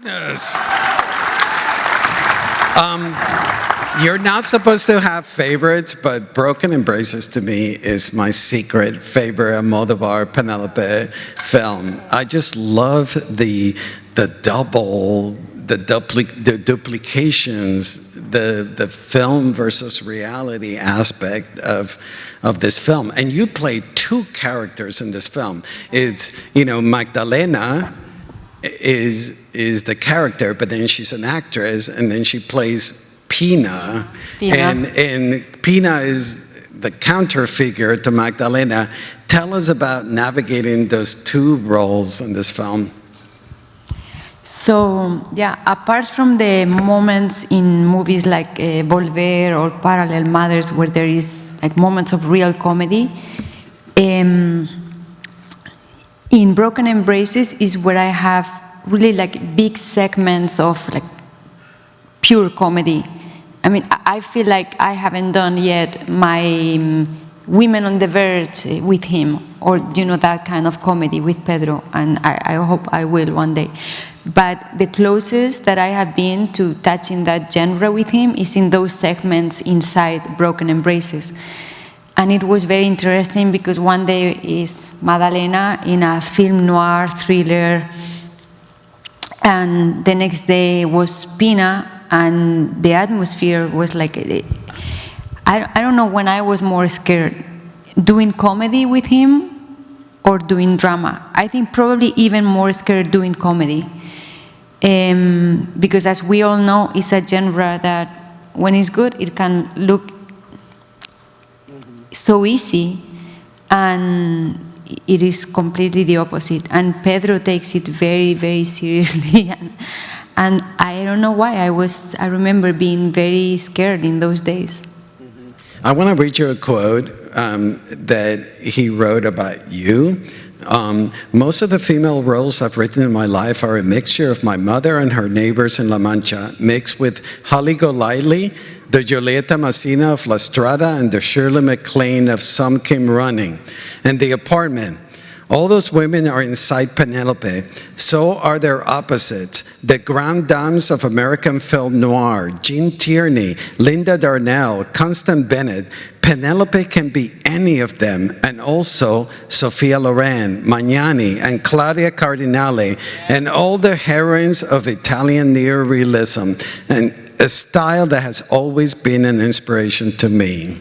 Yes. You're not supposed to have favorites, but Broken Embraces to me is my secret favorite Almodovar Penélope film. I just love the duplications, the film versus reality aspect of this film. And you play two characters in this film. It's, Magdalena is the character, but then she's an actress, and then she plays Pina. And Pina is the counter figure to Magdalena. Tell us about navigating those two roles in this film. So, yeah, apart from the moments in movies like Volver or Parallel Mothers where there is like moments of real comedy, in Broken Embraces is where I have really like big segments of like pure comedy. I mean, I feel like I haven't done yet my Women on the Verge with him, or that kind of comedy with Pedro, and I hope I will one day. But the closest that I have been to touching that genre with him is in those segments inside Broken Embraces. And it was very interesting because one day is Madalena in a film noir thriller, and the next day was Pina, and the atmosphere was like, I don't know when I was more scared, doing comedy with him or doing drama. I think probably even more scared doing comedy. Because as we all know, it's a genre that when it's good, it can look so easy, and it is completely the opposite. And Pedro takes it very, very seriously. And I don't know why. I remember being very scared in those days. I want to read you a quote that he wrote about you. Most of the female roles I've written in my life are a mixture of my mother and her neighbors in La Mancha, mixed with Holly Golightly, the Julieta Massina of La Strada, and the Shirley MacLaine of Some Came Running, and The Apartment. All those women are inside Penélope. So are their opposites, the grand dames of American film noir, Jean Tierney, Linda Darnell, Constance Bennett. Penélope can be any of them, and also Sophia Loren, Magnani, and Claudia Cardinale, and all the heroines of Italian neorealism, and a style that has always been an inspiration to me.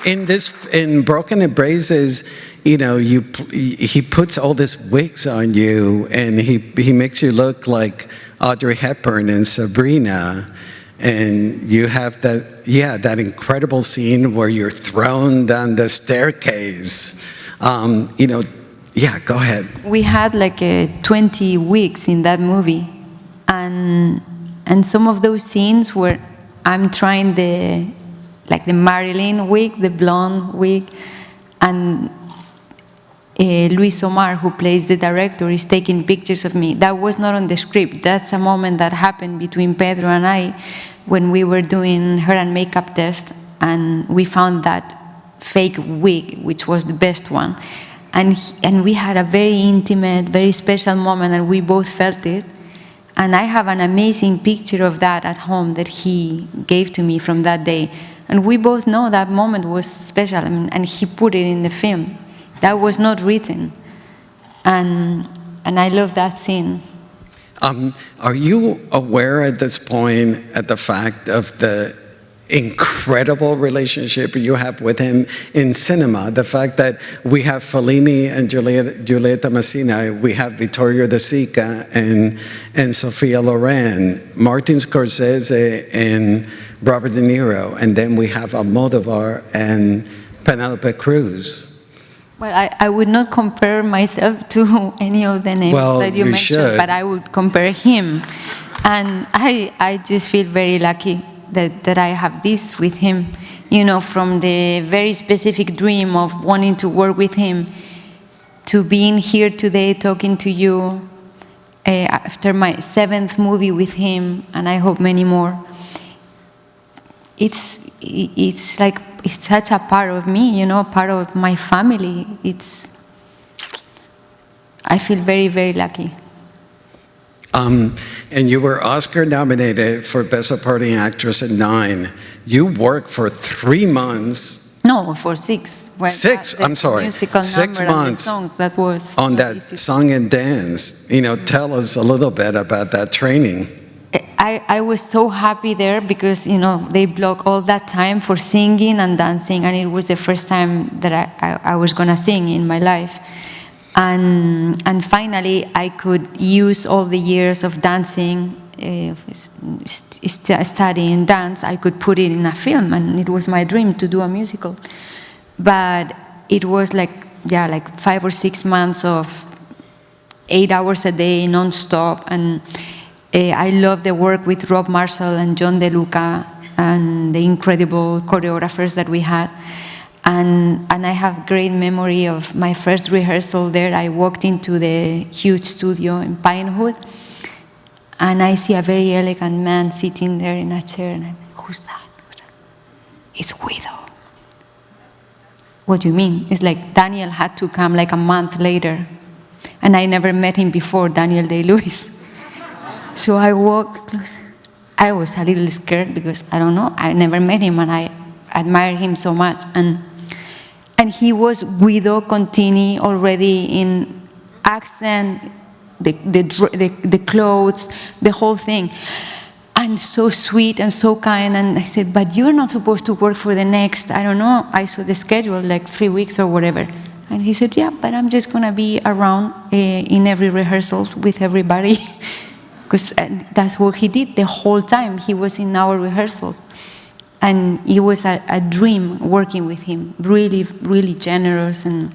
And in Broken Embraces, he puts all these wigs on you, and he makes you look like Audrey Hepburn and Sabrina, and you have that incredible scene where you're thrown down the staircase. Go ahead. We had like 20 wigs in that movie, and some of those scenes where I'm trying the Marilyn wig, the blonde wig, and Luis Omar, who plays the director, is taking pictures of me. That was not on the script. That's a moment that happened between Pedro and I when we were doing hair and makeup test, and we found that fake wig, which was the best one. And we had a very intimate, very special moment, and we both felt it. And I have an amazing picture of that at home that he gave to me from that day. And we both know that moment was special, and he put it in the film. That was not written. And I love that scene. Are you aware at this point at the fact of the incredible relationship you have with him in cinema? The fact that we have Fellini and Julieta Massina, we have Vittorio De Sica and Sophia Loren, Martin Scorsese and Robert De Niro, and then we have Almodovar and Penélope Cruz. Well, I would not compare myself to any of the names that you mentioned, but I would compare him. And I just feel very lucky that I have this with him. From the very specific dream of wanting to work with him to being here today talking to you after my 7th movie with him, and I hope many more. It's like it's such a part of me, you know, part of my family. I feel very, very lucky. And you were Oscar nominated for Best Supporting Actress in 9. You worked for 3 months. No, for 6. Well, 6, I'm sorry. Musical 6 number months and the songs, that was on that easy. song and dance. You know, tell us a little bit about that training. I was so happy there because, you know, they blocked all that time for singing and dancing, and it was the first time that I was going to sing in my life. And finally, I could use all the years of dancing, studying dance. I could put it in a film, and it was my dream to do a musical. But it was like 5 or 6 months of 8 hours a day, non-stop. And I love the work with Rob Marshall and John DeLuca and the incredible choreographers that we had. And I have great memory of my first rehearsal there. I walked into the huge studio in Pinewood, and I see a very elegant man sitting there in a chair, and I'm like, who's that? It's Guido. What do you mean? It's like Daniel had to come like a month later, and I never met him before, Daniel Day-Lewis. So I walked close. I was a little scared because, I don't know, I never met him, and I admire him so much. And he was Guido Contini already in accent, the clothes, the whole thing. And so sweet and so kind. And I said, but you're not supposed to work for the next, I don't know, I saw the schedule, like 3 weeks or whatever. And he said, yeah, but I'm just going to be around in every rehearsal with everybody. Because that's what he did the whole time. He was in our rehearsals. And it was a dream working with him. Really, really generous and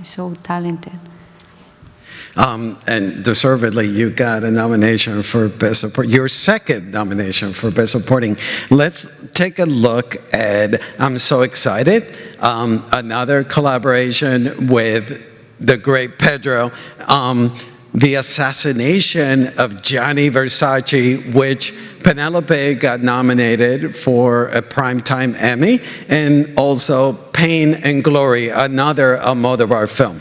so talented. And deservedly, you got a nomination for Best Supporting, your second nomination for Best Supporting. Let's take a look at, I'm so excited, another collaboration with the great Pedro, the assassination of Gianni Versace, which Penélope got nominated for a Primetime Emmy, and also Pain and Glory, another Almodovar film.